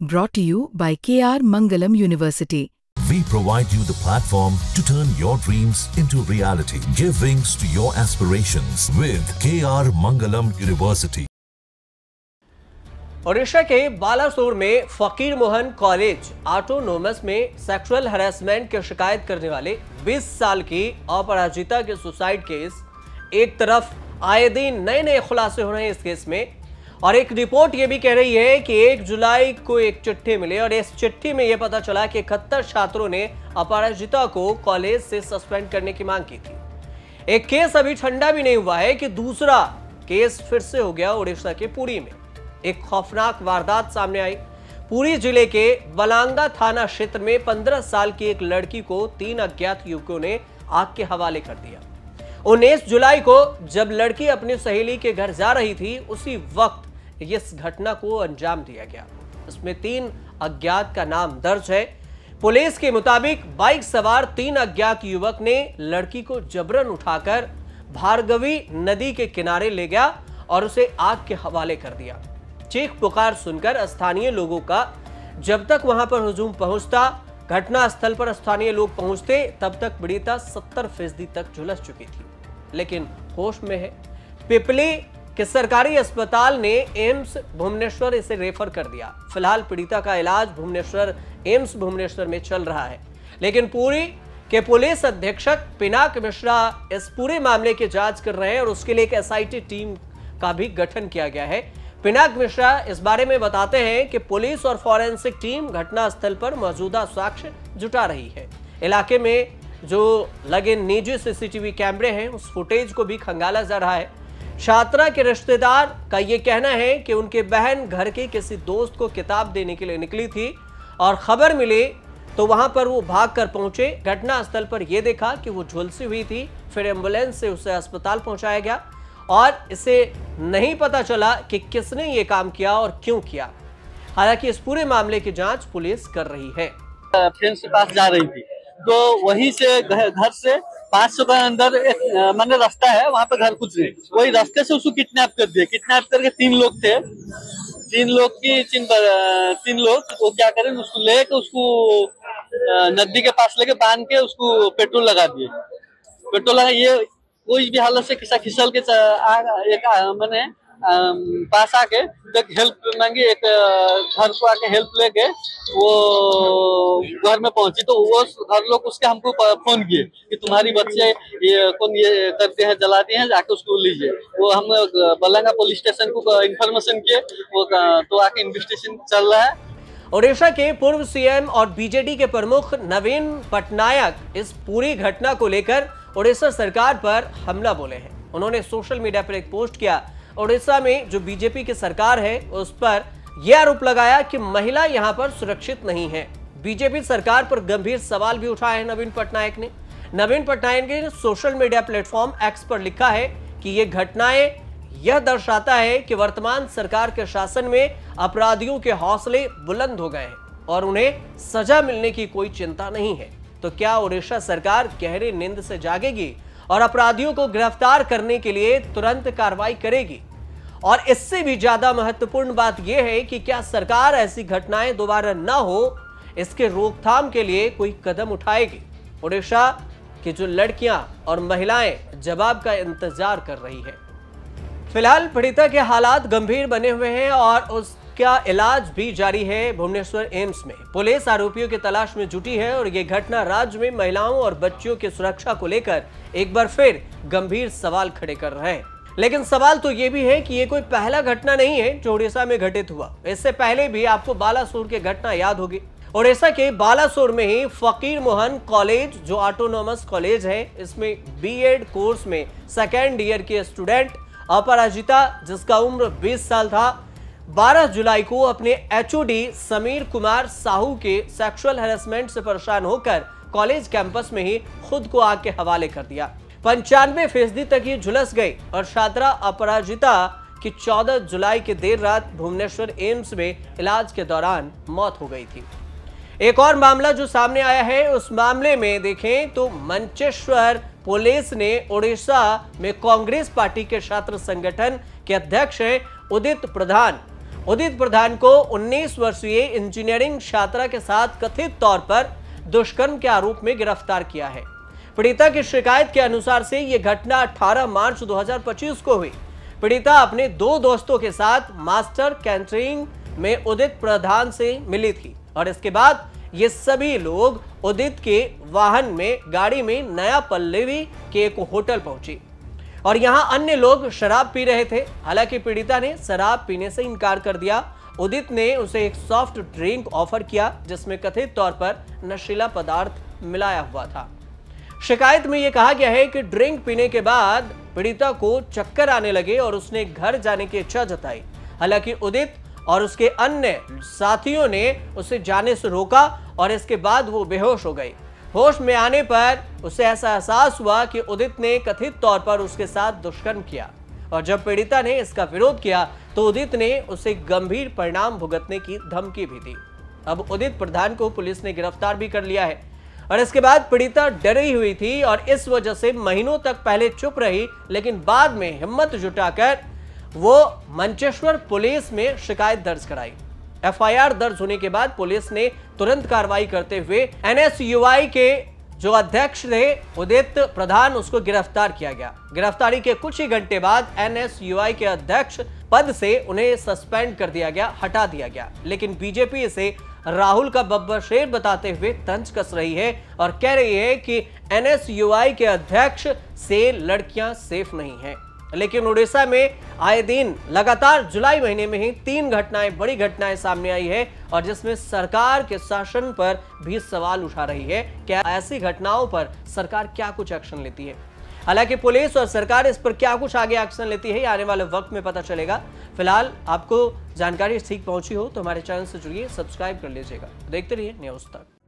Brought to you by KR Mangalam University. We provide you the platform to turn your dreams into reality. Give wings to your aspirations with KR Mangalam University. Odisha के बालासोर में फकीर Mohan college autonomous में sexual harassment की शिकायत करने वाले 20 साल की अपराजिता के सुसाइड केस। एक तरफ आए दिन नए खुलासे हो रहे हैं इस केस में, और एक रिपोर्ट ये भी कह रही है कि 1 जुलाई को एक चिट्ठी मिली और इस चिट्ठी में यह पता चला कि 71 छात्रों ने अपराजिता को कॉलेज से सस्पेंड करने की मांग की थी। एक केस अभी ठंडा भी नहीं हुआ है कि दूसरा केस फिर से हो गया उड़ीसा के पुरी में। एक खौफनाक वारदात सामने आई। पुरी जिले के बलांगा थाना क्षेत्र में 15 साल की एक लड़की को 3 अज्ञात युवकों ने आग के हवाले कर दिया। 19 जुलाई को जब लड़की अपनी सहेली के घर जा रही थी, उसी वक्त इस घटना को अंजाम दिया गया। इसमें 3 अज्ञात का नाम दर्ज है। पुलिस के मुताबिक बाइक सवार 3 अज्ञात युवक ने लड़की को जबरन उठाकर भार्गवी नदी के किनारे ले गया और उसे आग के हवाले कर दिया। चीख पुकार सुनकर स्थानीय लोगों का जब तक वहां पर हुजूम पहुंचता, घटना स्थल पर स्थानीय लोग पहुंचते, तब तक पीड़िता 70% तक झुलस चुकी थी, लेकिन होश में है। पिपली के सरकारी अस्पताल ने एम्स भुवनेश्वर इसे रेफर कर दिया। फिलहाल पीड़िता का इलाज एम्स भुवनेश्वर में चल रहा है, लेकिन पुरी के पुलिस अधीक्षक पिनाक मिश्रा इस पूरे मामले की जांच कर रहे हैं और उसके लिए एक एसआईटी टीम का भी गठन किया गया है। पिनाक मिश्रा इस बारे में बताते हैं कि पुलिस और फॉरेंसिक टीम घटनास्थल पर मौजूदा साक्ष्य जुटा रही है। इलाके में जो लगे निजी सीसीटीवी कैमरे हैं, उस फुटेज को भी खंगाला जा रहा है। छात्रा के रिश्तेदार का यह कहना है कि उनकी बहन घर के किसी दोस्त को किताब देने के लिए निकली थी और खबर मिली तो वहां पर वो भागकर पहुंचे। घटनास्थल पर यह देखा कि वो झुलसी हुई थी, फिर एम्बुलेंस से उसे अस्पताल पहुंचाया गया और इसे नहीं पता चला कि किसने ये काम किया और क्यों किया। हालांकि इस पूरे मामले की जांच पुलिस कर रही है। फ्रेंड के पास जा रही थी तो वहीं से घर से 500 के अंदर एक मैंने रास्ता है, वहां पे घर कुछ नहीं, वही रास्ते से उसको किडनैप कर दिया। किडनैप करके 3 लोग थे, 3 लोग वो क्या करें, उसको लेके उसको नदी के पास लेके बांध के उसको पेट्रोल लगा दिए। पेट्रोल लगा ये कोई भी हालत से खिसल के मैंने पास आके एक हेल्प मांगी, एक घर को आके हेल्प लेके वो घर में पहुंची तो वो घर लोग उसके हमको फोन किए कि तुम्हारी बच्चे ये कौन ये करते हैं, जलाते हैं, जाके उसको लीजिए। वो हम बलांगा पुलिस स्टेशन को इन्फॉर्मेशन किए, वो तो आके इन्वेस्टिगेशन चल रहा है। ओडिशा के पूर्व सीएम और बीजेडी के प्रमुख नवीन पटनायक इस पूरी घटना को लेकर ओडिशा सरकार पर हमला बोले हैं। उन्होंने सोशल मीडिया पर एक पोस्ट किया। ओडिशा में जो बीजेपी की सरकार है उस पर यह आरोप लगाया कि महिला यहां पर सुरक्षित नहीं है। बीजेपी सरकार पर गंभीर सवाल भी उठाए हैं नवीन पटनायक ने। नवीन पटनायक ने सोशल मीडिया प्लेटफॉर्म एक्स पर लिखा है कि ये घटनाएं यह दर्शाता है कि वर्तमान सरकार के शासन में अपराधियों के हौसले बुलंद हो गए हैं और उन्हें सजा मिलने की कोई चिंता नहीं है। तो क्या ओडिशा सरकार गहरी नींद से जागेगी और अपराधियों को गिरफ्तार करने के लिए तुरंत कार्रवाई करेगी? और इससे भी ज्यादा महत्वपूर्ण बात यह है कि क्या सरकार ऐसी घटनाएं दोबारा न हो, इसके रोकथाम के लिए कोई कदम उठाएगी? ओडिशा की जो लड़कियां और महिलाएं जवाब का इंतजार कर रही है। फिलहाल पीड़िता के हालात गंभीर बने हुए हैं और उसका इलाज भी जारी है भुवनेश्वर एम्स में। पुलिस आरोपियों की तलाश में जुटी है और यह घटना राज्य में महिलाओं और बच्चियों की सुरक्षा को लेकर एक बार फिर गंभीर सवाल खड़े कर रहे हैं। लेकिन सवाल तो यह भी है कि यह कोई पहला घटना नहीं है जो उड़ीसा में घटित हुआ। इससे पहले भी आपको बालासोर की घटना याद होगी। उड़ीसा के बालासोर में ही फकीर मोहन कॉलेज जो ऑटोनोमस कॉलेज है, इसमें बीएड कोर्स में 2nd ईयर की स्टूडेंट अपराजिता, जिसका उम्र 20 साल था, 12 जुलाई को अपने एचओडी समीर कुमार साहू के सेक्सुअल हैरेसमेंट से परेशान होकर कॉलेज कैंपस में ही खुद को आग के हवाले कर दिया। 95% तक ही झुलस गई और छात्रा अपराजिता की 14 जुलाई की देर रात भुवनेश्वर एम्स में इलाज के दौरान मौत हो गई थी। एक और मामला जो सामने आया है, उस मामले में देखें तो मंचेश्वर पुलिस ने ओडिशा में कांग्रेस पार्टी के छात्र संगठन के अध्यक्ष हैं उदित प्रधान उदित प्रधान को 19 वर्षीय इंजीनियरिंग छात्रा के साथ कथित तौर पर दुष्कर्म के आरोप में गिरफ्तार किया है। पीड़िता की शिकायत के अनुसार से यह घटना 18 मार्च 2025 को हुई। पीड़िता अपने 2 दोस्तों के साथ मास्टर कैंटरिंग में उदित प्रधान से मिली थी और इसके बाद ये सभी लोग उदित के वाहन में गाड़ी में नया पल्लवी के एक होटल पहुंची और यहां अन्य लोग शराब पी रहे थे। हालांकि पीड़िता ने शराब पीने से इनकार कर दिया। उदित ने उसे एक सॉफ्ट ड्रिंक ऑफर किया जिसमें कथित तौर पर नशीला पदार्थ मिलाया हुआ था। शिकायत में यह कहा गया है कि ड्रिंक पीने के बाद पीड़िता को चक्कर आने लगे और उसने घर जाने की इच्छा जताई। हालांकि उदित और उसके अन्य साथियों ने उसे जाने से रोका और इसके बाद वो बेहोश हो गई। होश में आने पर उसे ऐसा एहसास हुआ कि उदित ने कथित तौर पर उसके साथ दुष्कर्म किया और जब पीड़िता ने इसका विरोध किया तो उदित ने उसे गंभीर परिणाम भुगतने की धमकी भी दी। अब उदित प्रधान को पुलिस ने गिरफ्तार भी कर लिया है और इसके बाद पीड़िता डरी हुई थी और इस वजह से महीनों तक पहले चुप रही, लेकिन बाद में हिम्मत जुटाकर वो मंचेश्वर पुलिस में शिकायत दर्ज कराई। एफआईआर दर्ज होने के बाद पुलिस ने तुरंत कार्रवाई करते हुए एनएसयूआई के जो अध्यक्ष थे उदित प्रधान, उसको गिरफ्तार किया गया। गिरफ्तारी के कुछ ही घंटे बाद एनएसयूआई के अध्यक्ष पद से उन्हें सस्पेंड कर दिया गया, हटा दिया गया। लेकिन बीजेपी इसे राहुल का बब्बर शेर बताते हुए तंज कस रही है और कह रही है कि एनएसयूआई के अध्यक्ष से लड़कियां सेफ नहीं हैं। लेकिन उड़ीसा में आए दिन लगातार जुलाई महीने में ही 3 घटनाएं, बड़ी घटनाएं सामने आई है और जिसमें सरकार के शासन पर भी सवाल उठा रही है। क्या ऐसी घटनाओं पर सरकार क्या कुछ एक्शन लेती है? हालांकि पुलिस और सरकार इस पर क्या कुछ आगे एक्शन लेती है, आने वाले वक्त में पता चलेगा। फिलहाल आपको जानकारी ठीक पहुंची हो तो हमारे चैनल से जुड़िए, सब्सक्राइब कर लीजिएगा। देखते रहिए न्यूज़ तक।